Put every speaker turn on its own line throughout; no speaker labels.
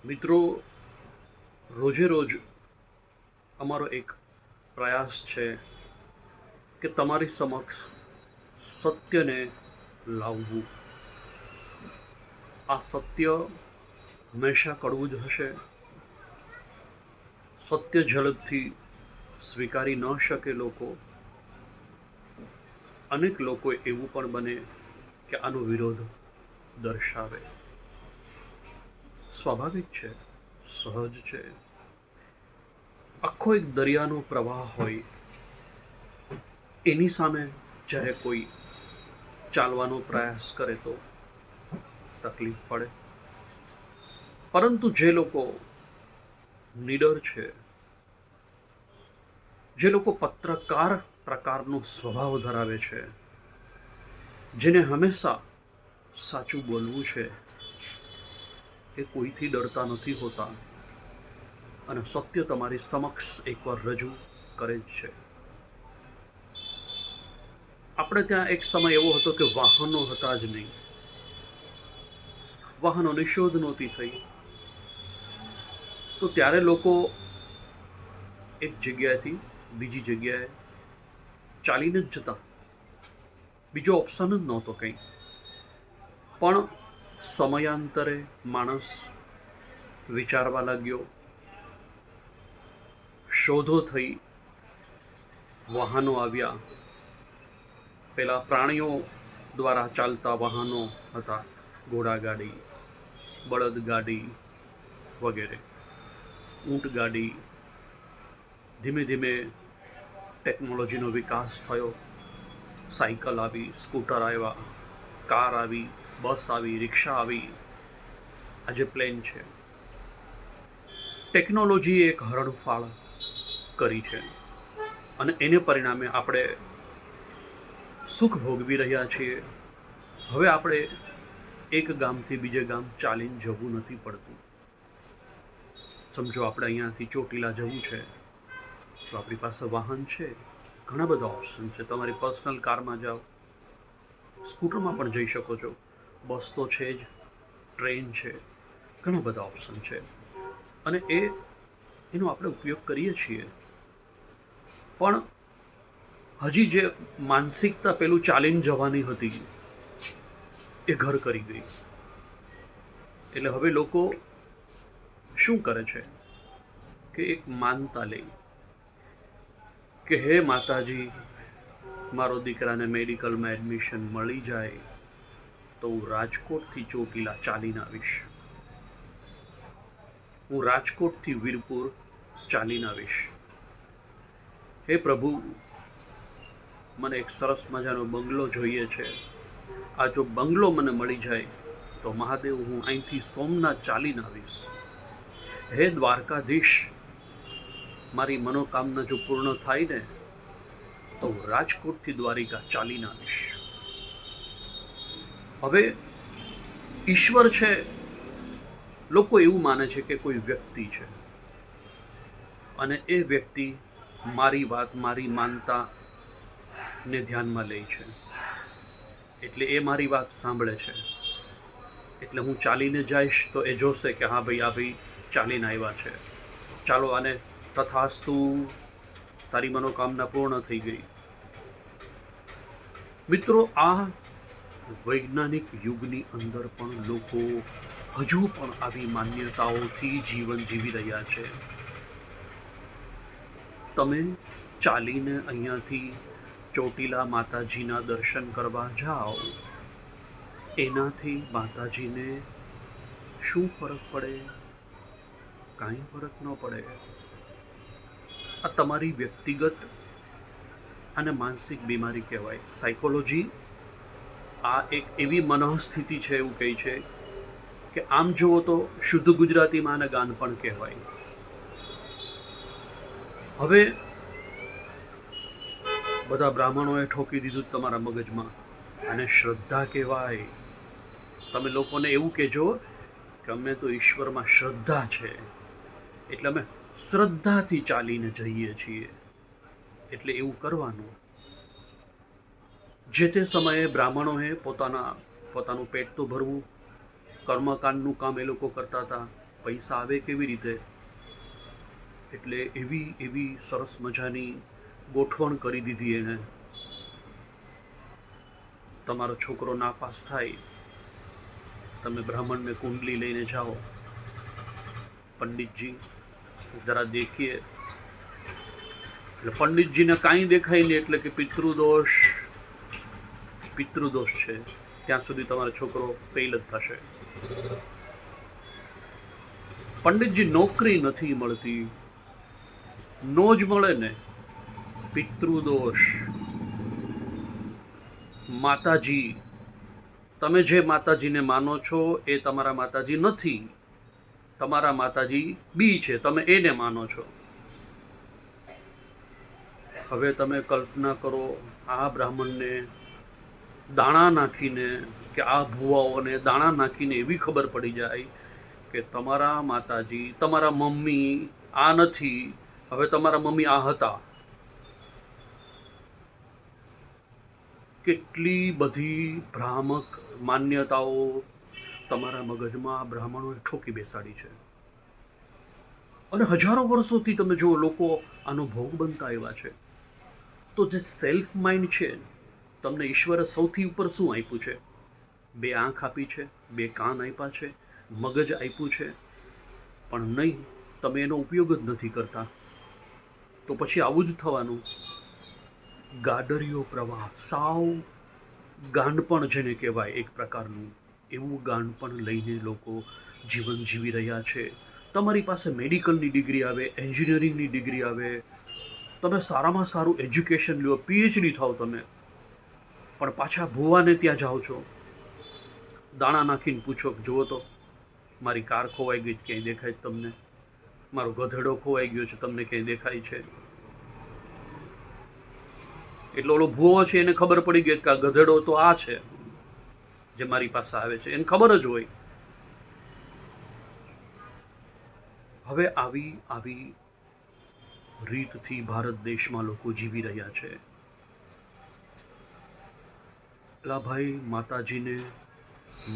મિત્રો, રોજે રોજ અમારો એક પ્રયાસ છે કે તમારી સમક્ષ સત્યને લાવવું. આ સત્ય હંમેશા કડવું જ હશે. સત્ય ઝડપથી સ્વીકારી ન શકે લોકો. અનેક લોકો એવું પણ બને કે આનો વિરોધ દર્શાવે. સ્વાભાવિક છે, સહજ છે. આખો એક દરિયાનો પ્રવાહ હોય, એની સામે જ્યારે કોઈ ચાલવાનો પ્રયાસ કરે તો તકલીફ પડે. પરંતુ જે લોકો નીડર છે, જે લોકો પત્રકાર પ્રકારનો સ્વભાવ ધરાવે છે, જેને હંમેશા સાચું બોલવું છે, એ કોઈથી ડરતા નથી હોતા અને સત્ય તમારી સમક્ષ એકવાર રજૂ કરે જ છે. આપણે ત્યાં એક સમય એવો હતો કે વાહનો હતા જ નહીં. વાહનોની શોધ નહોતી થઈ. તો ત્યારે લોકો એક જગ્યાએથી બીજી જગ્યાએ ચાલીને જ જતા. બીજો ઓપ્શન જ નહોતો કંઈ. પણ સમયાંતરે માણસ વિચારવા લાગ્યો, શોધો થઈ, વાહનો આવ્યા. પેલા પ્રાણીઓ દ્વારા ચાલતા વાહનો હતા, ઘોડાગાડી, બળદગાડી વગેરે, ઊંટગાડી. ધીમે ધીમે ટેકનોલોજીનો વિકાસ થયો. સાયકલ આવી, સ્કૂટર આવ્યા, કાર આવી, બસ આવી, રિક્ષા આવી, આજે પ્લેન છે. ટેકનોલોજીએ એક હરણફાળ કરી છે અને એને પરિણામે આપણે સુખ ભોગવી રહ્યા છીએ. હવે આપણે એક ગામથી બીજે ગામ ચાલીને જવું નથી પડતું. સમજો આપણે અહીંયાથી ચોટીલા જવું છે તો આપણી પાસે વાહન છે. ઘણા બધા ઓપ્શન છે. તમારી પર્સનલ કારમાં જાઓ, સ્કૂટરમાં પણ જઈ શકો છો, બસ તો છે જ, ટ્રેન છે, ઘણા બધા ઓપ્શન છે અને એનો આપણે ઉપયોગ કરીએ છીએ. પણ હજી જે માનસિકતા પેલું ચાલીને જવાની હતી એ ઘર કરી ગઈ. એટલે હવે લોકો શું કરે છે કે એક માનતા લે કે હે માતાજી, મારો દીકરાને મેડિકલમાં એડમિશન મળી જાય તો હું રાજકોટથી ચોટીલા ચાલીને આવીશ, હું રાજકોટથી વીરપુર ચાલીને આવીશ. હે પ્રભુ, મને એક સરસ મજાનો બંગલો જોઈએ છે. આ જો બંગલો મને મળી જાય તો મહાદેવ, હું અહીંથી સોમનાથ ચાલીને આવીશ. હે દ્વારકાધીશ, મારી મનોકામના જો પૂર્ણ થાય ને તો હું રાજકોટથી દ્વારિકા ચાલીને આવીશ. હવે ઈશ્વર છે, લોકો એવું માને છે કે કોઈ વ્યક્તિ છે અને એ વ્યક્તિ મારી વાત, મારી માનતા ને ધ્યાનમાં લે છે. એટલે એ મારી વાત સાંભળે છે. એટલે હું ચાલીને જઈશ તો એ જોશે કે હા ભાઈ, આ ભાઈ ચાલીને આવ્યા છે, ચાલો આને તથાસ્તુ, તારી મનોકામના પૂર્ણ થઈ ગઈ. મિત્રો, આ વૈજ્ઞાનિક યુગની અંદર પણ લોકો હજુ પણ આવી માન્યતાઓથી જીવન જીવી રહ્યા છે. તમે ચાલીને અહીંયાથી ચોટીલા માતાજીના દર્શન કરવા જાઓ, એનાથી માતાજીને શું ફરક પડે? કાંઈ ફરક ન પડે. આ તમારી વ્યક્તિગત અને માનસિક બીમારી કહેવાય. સાયકોલોજી આ એક એવી મનઃસ્થિતિ છે, એવું કહે છે કે આમ જુઓ તો શુદ્ધ ગુજરાતીમાં આને ગાન પણ કહેવાય. હવે બધા બ્રાહ્મણોએ ઠોકી દીધું તમારા મગજમાં, અને શ્રદ્ધા કહેવાય. તમે લોકોને એવું કહેજો કે અમને તો ઈશ્વરમાં શ્રદ્ધા છે, એટલે અમે શ્રદ્ધાથી ચાલીને જઈએ છીએ. એટલે એવું કરવાનું. જે તે સમયે બ્રાહ્મણોએ પોતાનું પેટ તો ભરવું, કર્મકાંડનું કામ એ લોકો કરતા હતા. પૈસા આવે કેવી રીતે? એટલે એવી સરસ મજાની ગોઠવણ કરી દીધી એને. તમારો છોકરો નાપાસ થાય, તમે બ્રાહ્મણને કુંડલી લઈને જાઓ, પંડિતજી જરા દેખીએ. એટલે પંડિતજીને કાંઈ દેખાય નહીં, એટલે કે પિતૃદોષ છે, ત્યાં સુધી તમારો છોકરો ફેલ જ થશે. પંડિતજી નોકરી નથી મળતી, નો જ મળે ને. પિતૃદોષ. માતાજી, તમે જે માતાજીને માનો છો એ તમારા માતાજી નથી, તમારા માતાજી બી છે, તમે એને માનો છો. હવે તમે કલ્પના કરો, આ બ્રાહ્મણને દાણા નાખીને કે આ ભુવાઓને દાણા નાખીને એવી ખબર પડી જાય કે તમારા માતાજી, તમારા મમ્મી આ નથી, હવે તમારા મમ્મી આ હતા. કેટલી બધી ભ્રામક માન્યતાઓ તમારા મગજમાં બ્રાહ્મણોએ ઠોકી બેસાડી છે. અને હજારો વર્ષોથી તમે જો લોકો આનો ભોગ બનતા આવ્યા છે. તો જે સેલ્ફ માઇન્ડ છે, તમને ઈશ્વરે સૌથી ઉપર શું આપ્યું છે? 2 આંખ આપી છે, 2 કાન આપ્યા છે, મગજ આપ્યું છે, પણ નહીં, તમે એનો ઉપયોગ જ નથી કરતા. તો પછી આવું જ થવાનું. ગાડરિયો પ્રવાહ, સાવ ગાંડપણ જેને કહેવાય એક પ્રકારનું, એવું ગાંડપણ લઈને લોકો જીવન જીવી રહ્યા છે. તમારી પાસે મેડિકલની ડિગ્રી આવે, એન્જિનિયરિંગની ડિગ્રી આવે, તમે સારામાં સારું એજ્યુકેશન લ્યો, PhD થાવ તમે, પણ પાછા ભુવાને ત્યાં જાઓ છો, દાણા નાખીને પૂછો, જુઓ તો મારી કાર ખોવાઈ ગઈ, ક્યાંય દેખાય તમને? મારો ગધેડો ખોવાઈ ગયો છે, તમને ક્યાંય દેખાય છે? એટલે ઓલો ભૂવો છે, એને ખબર પડી ગઈ કે આ ગધેડો તો આ છે જે મારી પાસે આવે છે, એને ખબર જ હોય. હવે આવી રીતથી ભારત દેશમાં લોકો જીવી રહ્યા છે. એલા ભાઈ, માતાજીને,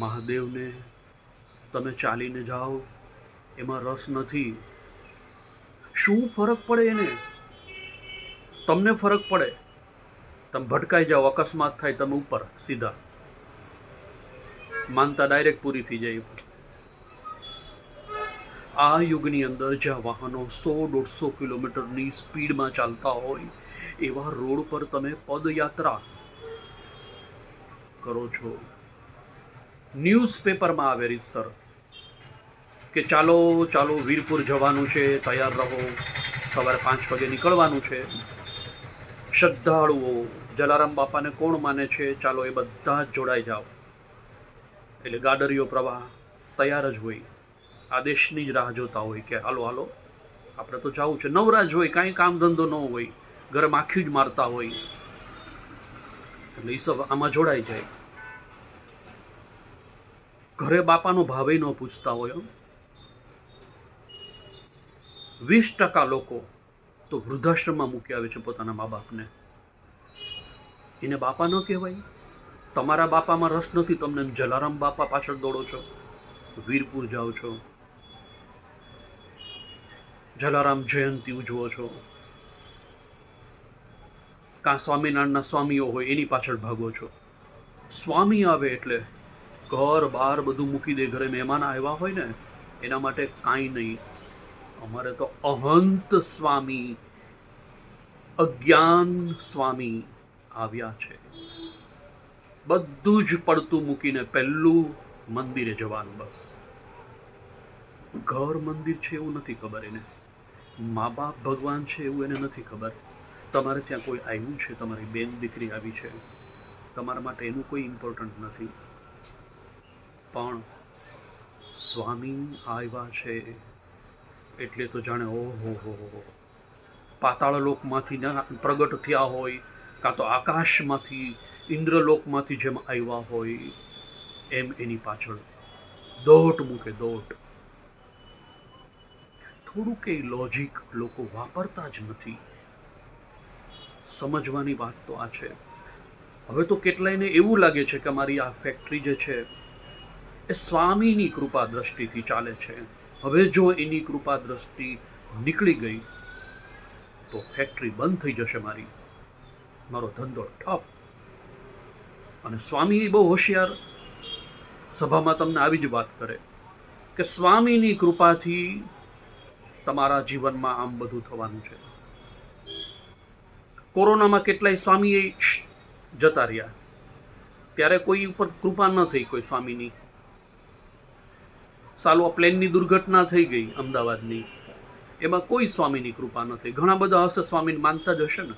મહાદેવને તમે ચાલીને જાઓ, એમાં રસ નથી. શું ફરક પડે એને? તમને ફરક પડે, તમે ભટકાઈ જાઓ, અકસ્માત થાય, તમે ઉપર સીધા, માનતા ડાયરેક્ટ પૂરી થઈ જાય. આ યુગની અંદર જ્યાં વાહનો 100-150 કિલોમીટરની સ્પીડમાં ચાલતા હોય, એવા રોડ પર તમે પદયાત્રા કરો છો. ન્યૂઝપેપરમાં આવે રીતસર કે ચાલો વીરપુર જવાનું છે, તૈયાર રહો, સવારે 5 વાગે નીકળવાનું છે. શ્રદ્ધાળુઓ જલારામ બાપાને કોણ માને છે, ચાલો એ બધા જ જોડાઈ જાઓ. એટલે ગાડરિયો પ્રવાહ તૈયાર જ હોય, આદેશની જ રાહ જોતા હોય કે હાલો આપણે તો જવું છે. નવરાજ હોય, કાંઈ કામ ધંધો ન હોય, ઘરે માખી જ મારતા હોય, એટલે એ સબ આમાં જોડાઈ જાય. ઘરે બાપાનો ભાવે ન પૂછતા હોય. 20% લોકો તો વૃદ્ધાશ્રમમાં મૂકી આવે છે પોતાના મા બાપને. એને બાપા ન કહેવાય? તમારા બાપામાં રસ નથી, તમને જલારામ બાપા પાછળ દોડો છો, વીરપુર જાઓ છો, જલારામ જયંતી ઉજવો છો, કાં સ્વામિનારાયણના સ્વામીઓ હોય એની પાછળ ભાગો છો. સ્વામી આવે એટલે ઘર બહાર બધું મૂકી દે. ઘરે મહેમાન આવ્યા હોય ને, એના માટે કાંઈ નહીં. અમારે તો અહંત સ્વામી, અજ્ઞાન સ્વામી આવ્યા છે. બધું જ પડતું મૂકીને પહેલું મંદિરે જવાનું. બસ ઘર મંદિર છે એવું નથી ખબર એને, મા બાપ ભગવાન છે એવું એને નથી ખબર. તમારે ત્યાં કોઈ આવ્યું છે, તમારી બેન દીકરી આવી છે, તમારા માટે એનું કોઈ ઇમ્પોર્ટન્ટ નથી, પણ સ્વામી આવ્યા છે એટલે તો જાણે ઓહો, પાતાળ લોકમાંથી પ્રગટ થયા હોય, કાં તો આકાશમાંથી, ઇન્દ્રલોકમાંથી જેમ આવ્યા હોય, એમ એની પાછળ દોટ મૂકે, દોટ. થોડું કે લોજિક લોકો વાપરતા જ નથી. સમજવાની વાત તો આ છે. હવે તો કેટલાયને એવું લાગે છે કે મારી આ ફેક્ટરી જે છે એ સ્વામીની કૃપા દ્રષ્ટિથી ચાલે છે. હવે જો એની કૃપા દ્રષ્ટિ નીકળી ગઈ તો ફેક્ટરી બંધ થઈ જશે, મારો ધંધો ઠપ. અને સ્વામી બહુ હોશિયાર, સભામાં તમને આવી જ વાત કરે કે સ્વામીની કૃપાથી તમારા જીવનમાં આમ બધું થવાનું છે. કોરોનામાં કેટલાય સ્વામી જતા રહ્યા, ત્યારે કોઈ ઉપર કૃપા ન થઈ કોઈ સ્વામીની. સાલું આ પ્લેનની દુર્ઘટના થઈ ગઈ અમદાવાદની, એમાં કોઈ સ્વામીની કૃપા ન થઈ. ઘણા બધા હશે સ્વામીને માનતા જ હશે ને,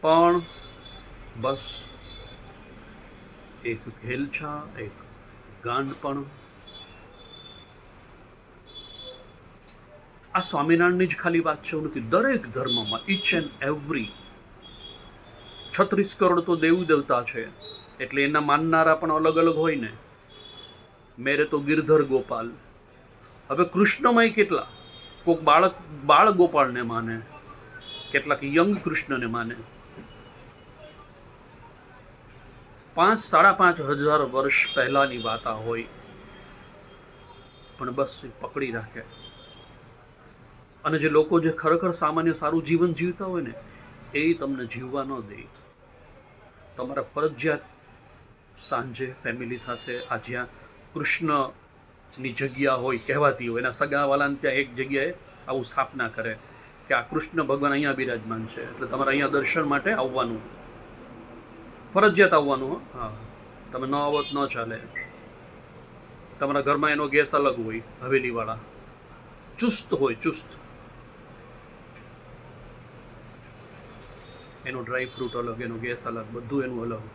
પણ બસ એક ઘેલછા, એક ગાંડપણ. આ સ્વામિનારાયણની જ ખાલી વાત છે એવું નથી. દરેક ધર્મમાં ઈચ એન્ડ એવરી 36 કરોડ તો દેવી દેવતા છે, એટલે એના માનનારા પણ અલગ અલગ હોય ને. મેરે તો ગિરધર ગોપાલ. હવે કૃષ્ણમય કેટલા, કોઈક બાળ ગોપાળને માને, કેટલાક યંગ કૃષ્ણને માને. 5,500 વર્ષ પહેલાની વાત આ હોય, પણ બસ પકડી રાખે. અને જે લોકો જે ખરેખર સામાન્ય સારું જીવન જીવતા હોય ને, એ તમને જીવવા ન દે. તમારે ફરજિયાત સાંજે ફેમિલી સાથે આ જ્યાં કૃષ્ણની જગ્યા હોય કહેવાતી હોય, એના સગાવાલાને ત્યાં એક જગ્યાએ આવું સ્થાપના કરે કે આ કૃષ્ણ ભગવાન અહીંયા બિરાજમાન છે, એટલે તમારે અહીંયા દર્શન માટે આવવાનું, ફરજિયાત આવવાનું. હા, તમે ન આવો તો ન ચાલે. તમારા ઘરમાં એનો ગેસ અલગ હોય, હવેલીવાળા ચુસ્ત હોય, ચુસ્ત. એનો ડ્રાય ફ્રૂટ અલગ, એનો ગેસ અલગ, બધું એનું અલગ.